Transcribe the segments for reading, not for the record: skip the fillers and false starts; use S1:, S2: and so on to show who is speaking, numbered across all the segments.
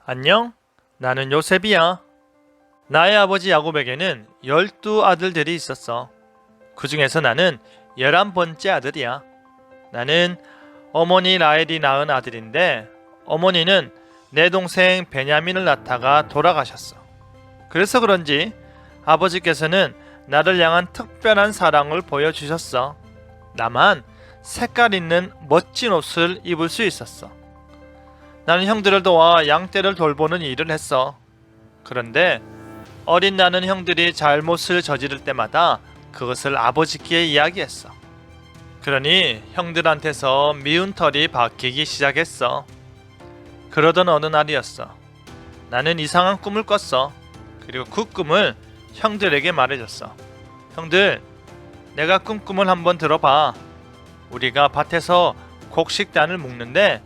S1: 안녕? 나는 요셉이야. 나의 아버지 야곱에게는 12아들들이 있었어. 그 중에서 나는 11번째 아들이야. 나는 어머니 라헬이 낳은 아들인데 어머니는 내 동생 베냐민을 낳다가 돌아가셨어. 그래서 그런지 아버지께서는 나를 향한 특별한 사랑을 보여주셨어. 나만 색깔 있는 멋진 옷을 입을 수 있었어. 나는 형들을 도와 양떼를 돌보는 일을 했어. 그런데 어린 나는 형들이 잘못을 저지를 때마다 그것을 아버지께 이야기했어. 그러니 형들한테서 미운 털이 박히기 시작했어. 그러던 어느 날이었어. 나는 이상한 꿈을 꿨어. 그리고 그 꿈을 형들에게 말해줬어. 형들, 내가 꾼 꿈을 한번 들어봐. 우리가 밭에서 곡식단을 묶는데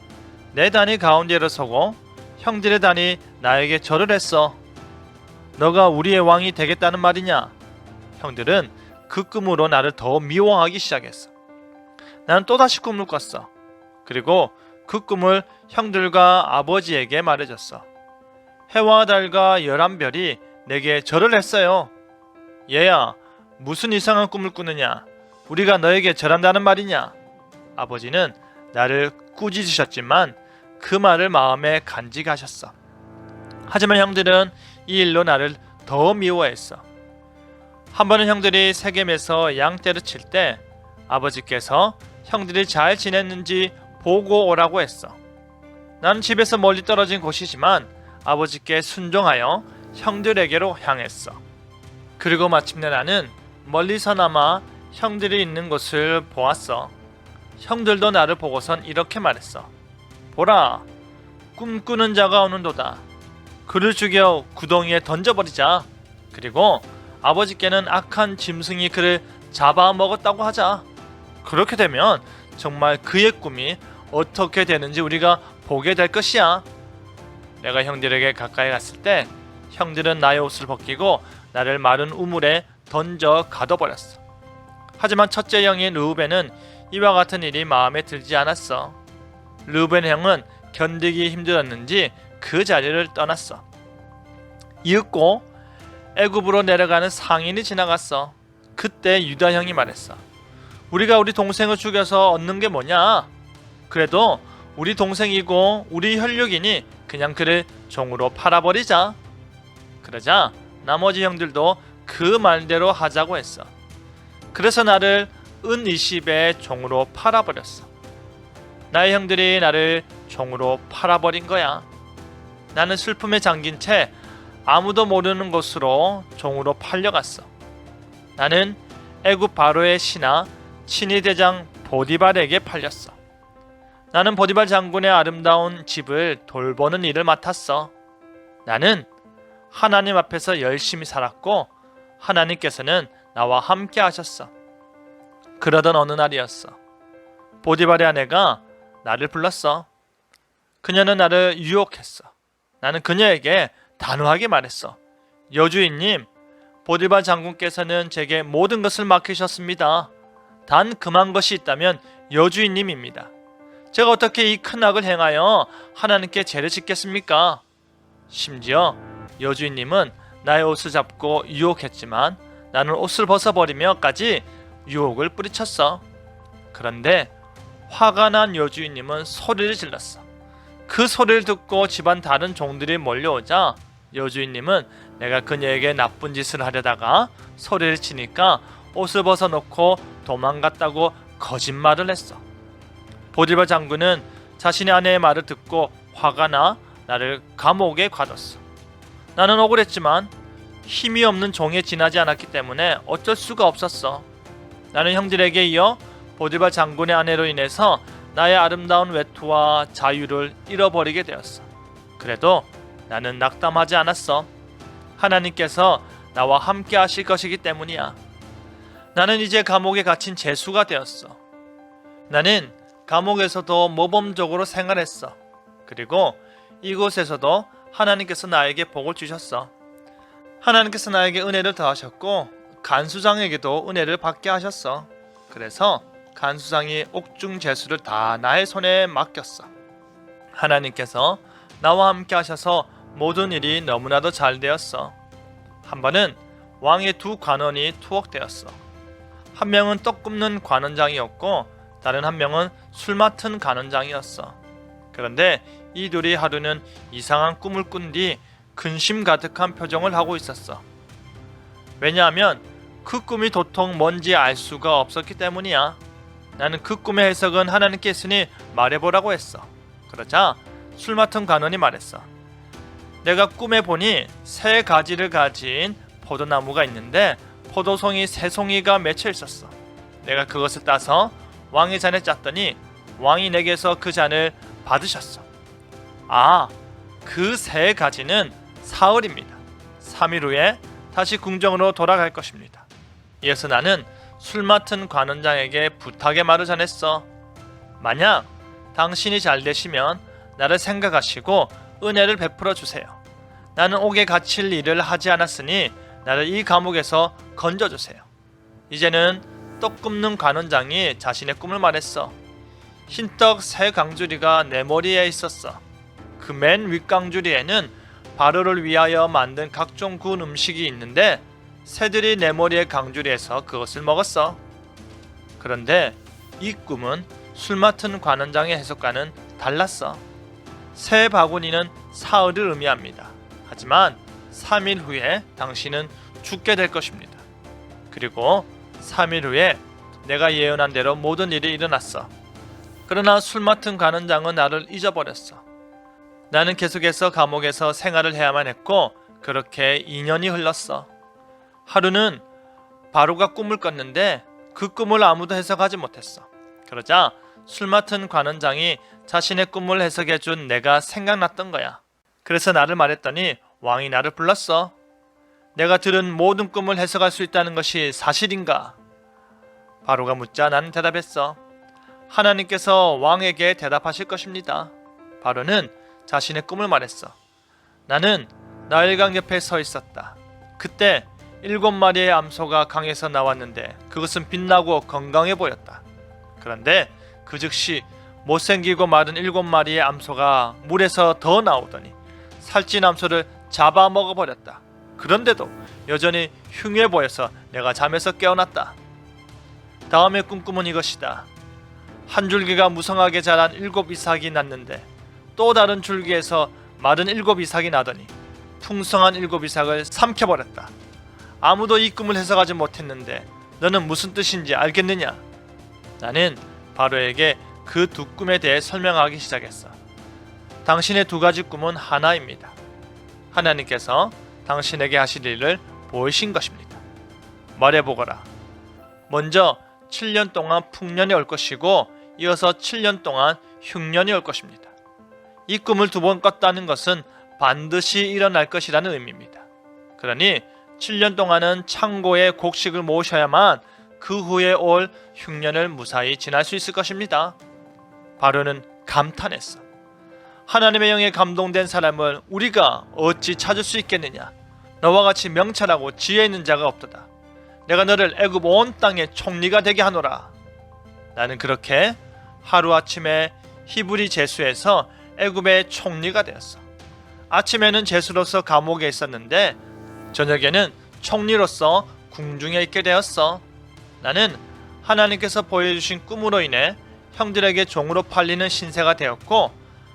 S1: 내 단이 가운데로 서고 형들의 단이 나에게 절을 했어. 너가 우리의 왕이 되겠다는 말이냐? 형들은 그 꿈으로 나를 더 미워하기 시작했어. 나는 또다시 꿈을 꿨어. 그리고 그 꿈을 형들과 아버지에게 말해줬어. 해와 달과 11별이 내게 절을 했어요. 얘야, 무슨 이상한 꿈을 꾸느냐? 우리가 너에게 절한다는 말이냐? 아버지는 나를 꾸짖으셨지만 그 말을 마음에 간직하셨어. 하지만 형들은 이 일로 나를 더 미워했어. 한 번은 형들이 세겜에서 양떼를 칠 때 아버지께서 형들이 잘 지냈는지 보고 오라고 했어. 나는 집에서 멀리 떨어진 곳이지만 아버지께 순종하여 형들에게로 향했어. 그리고 마침내 나는 멀리서나마 형들이 있는 곳을 보았어. 형들도 나를 보고선 이렇게 말했어. 보라, 꿈꾸는 자가 오는도다. 그를 죽여 구덩이에 던져버리자. 그리고 아버지께는 악한 짐승이 그를 잡아먹었다고 하자. 그렇게 되면 정말 그의 꿈이 어떻게 되는지 우리가 보게 될 것이야. 내가 형들에게 가까이 갔을 때 형들은 나의 옷을 벗기고 나를 마른 우물에 던져 가둬버렸어. 하지만 첫째 형인 르우벤은 이와 같은 일이 마음에 들지 않았어. 르우벤 형은 견디기 힘들었는지 그 자리를 떠났어. 이윽고 애굽으로 내려가는 상인이 지나갔어. 그때 유다 형이 말했어. 우리가 우리 동생을 죽여서 얻는 게 뭐냐? 그래도 우리 동생이고 우리 혈육이니 그냥 그를 종으로 팔아버리자. 그러자 나머지 형들도 그 말대로 하자고 했어. 그래서 나를 은 20에 종으로 팔아버렸어. 나의 형들이 나를 종으로 팔아버린 거야. 나는 슬픔에 잠긴 채 아무도 모르는 곳으로 종으로 팔려갔어. 나는 애굽 바로의 신하 친위 대장 보디발에게 팔렸어. 나는 보디발 장군의 아름다운 집을 돌보는 일을 맡았어. 나는 하나님 앞에서 열심히 살았고 하나님께서는 나와 함께 하셨어. 그러던 어느 날이었어. 보디발의 아내가 나를 불렀어. 그녀는 나를 유혹했어. 나는 그녀에게 단호하게 말했어. 여주인님, 보디발 장군께서는 제게 모든 것을 맡기셨습니다. 단 금한 것이 있다면 여주인님입니다. 제가 어떻게 이 큰 악을 행하여 하나님께 죄를 짓겠습니까? 심지어 여주인님은 나의 옷을 잡고 유혹했지만 나는 옷을 벗어버리며까지 유혹을 뿌리쳤어. 그런데 화가 난 여주인님은 소리를 질렀어. 그 소리를 듣고 집안 다른 종들이 몰려오자 여주인님은 내가 그녀에게 나쁜 짓을 하려다가 소리를 치니까 옷을 벗어놓고 도망갔다고 거짓말을 했어. 보디발 장군은 자신의 아내의 말을 듣고 화가 나 나를 감옥에 가뒀어. 나는 억울했지만 힘이 없는 종에 지나지 않았기 때문에 어쩔 수가 없었어. 나는 형들에게 이어 보디발 장군의 아내로 인해서 나의 아름다운 외투와 자유를 잃어버리게 되었어. 그래도 나는 낙담하지 않았어. 하나님께서 나와 함께 하실 것이기 때문이야. 나는 이제 감옥에 갇힌 죄수가 되었어. 나는 감옥에서도 모범적으로 생활했어. 그리고 이곳에서도 하나님께서 나에게 복을 주셨어. 하나님께서 나에게 은혜를 더하셨고 간수장에게도 은혜를 받게 하셨어. 그래서 간수장이 옥중 죄수를 다 나의 손에 맡겼어. 하나님께서 나와 함께 하셔서 모든 일이 너무나도 잘 되었어. 한 번은 왕의 두 관원이 투옥되었어. 한 명은 떡 굽는 관원장이었고 다른 한 명은 술 맡은 관원장이었어. 그런데 이 둘이 하루는 이상한 꿈을 꾼 뒤 근심 가득한 표정을 하고 있었어. 왜냐하면 그 꿈이 도통 뭔지 알 수가 없었기 때문이야. 나는 그 꿈의 해석은 하나님께 있으니 말해보라고 했어. 그러자 술 맡은 관원이 말했어. 내가 꿈에 보니 세 가지를 가진 포도나무가 있는데 포도송이 세 송이가 맺혀 있었어. 내가 그것을 따서 왕의 잔에 짰더니 왕이 내게서 그 잔을 받으셨어. 아, 그 세 가지는 사흘입니다. 3일 후에 다시 궁정으로 돌아갈 것입니다. 이어서 나는 술 맡은 관원장에게 부탁의 말을 전했어. 만약 당신이 잘 되시면 나를 생각하시고 은혜를 베풀어 주세요. 나는 옥에 갇힐 일을 하지 않았으니 나를 이 감옥에서 건져주세요. 이제는 떡 굽는 관원장이 자신의 꿈을 말했어. 흰떡 세 강주리가 내 머리에 있었어. 그 맨 윗강주리에는 바로를 위하여 만든 각종 구운 음식이 있는데 새들이 내 머리의 강주리에서 그것을 먹었어. 그런데 이 꿈은 술 맡은 관원장의 해석과는 달랐어. 새 바구니는 사흘을 의미합니다. 하지만 3일 후에 당신은 죽게 될 것입니다. 그리고 3일 후에 내가 예언한 대로 모든 일이 일어났어. 그러나 술 맡은 관원장은 나를 잊어버렸어. 나는 계속해서 감옥에서 생활을 해야만 했고 그렇게 2년이 흘렀어. 하루는 바로가 꿈을 꿨는데 그 꿈을 아무도 해석하지 못했어. 그러자 술 맡은 관원장이 자신의 꿈을 해석해준 내가 생각났던 거야. 그래서 나를 말했더니 왕이 나를 불렀어. 내가 들은 모든 꿈을 해석할 수 있다는 것이 사실인가? 바로가 묻자 나는 대답했어. 하나님께서 왕에게 대답하실 것입니다. 바로는 자신의 꿈을 말했어. 나는 나일강 옆에 서 있었다. 그때 7마리의 암소가 강에서 나왔는데 그것은 빛나고 건강해 보였다. 그런데 그 즉시 못생기고 마른 7마리의 암소가 물에서 더 나오더니 살찐 암소를 잡아먹어버렸다. 그런데도 여전히 흉해 보여서 내가 잠에서 깨어났다. 다음에 꿈꾸은 이것이다. 한 줄기가 무성하게 자란 7 이삭이 났는데 또 다른 줄기에서 마른 7 이삭이 나더니 풍성한 7 이삭을 삼켜버렸다. 아무도 이 꿈을 해석하지 못했는데 너는 무슨 뜻인지 알겠느냐? 나는 바로에게 그 두 꿈에 대해 설명하기 시작했어. 당신의 두 가지 꿈은 하나입니다. 하나님께서 당신에게 하실 일을 보이신 것입니다. 말해보거라. 먼저 7년 동안 풍년이 올 것이고 이어서 7년 동안 흉년이 올 것입니다. 이 꿈을 2번 꿨다는 것은 반드시 일어날 것이라는 의미입니다. 그러니 7년 동안은 창고에 곡식을 모으셔야만 그 후에 올 흉년을 무사히 지날 수 있을 것입니다. 바로는 감탄했어. 하나님의 영에 감동된 사람을 우리가 어찌 찾을 수 있겠느냐? 너와 같이 명철하고 지혜 있는 자가 없도다. 내가 너를 애굽 온 땅의 총리가 되게 하노라. 나는 그렇게 하루아침에 히브리 제수에서 애굽의 총리가 되었어. 아침에는 제수로서 감옥에 있었는데 저녁에는 총리로서 궁중에 있게 되었어. 나는 하나님께서 보여주신 꿈으로 인해 형들에게 종으로 팔리는 신세가 되었고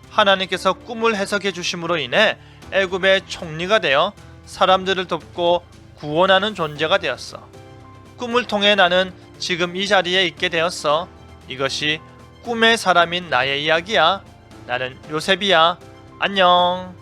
S1: 하나님께서 꿈을 해석해 주심으로 인해 애굽의 총리가 되어 사람들을 돕고 구원하는 존재가 되었어. 꿈을 통해 나는 지금 이 자리에 있게 되었어. 이것이 꿈의 사람인 나의 이야기야. 나는 요셉이야. 안녕.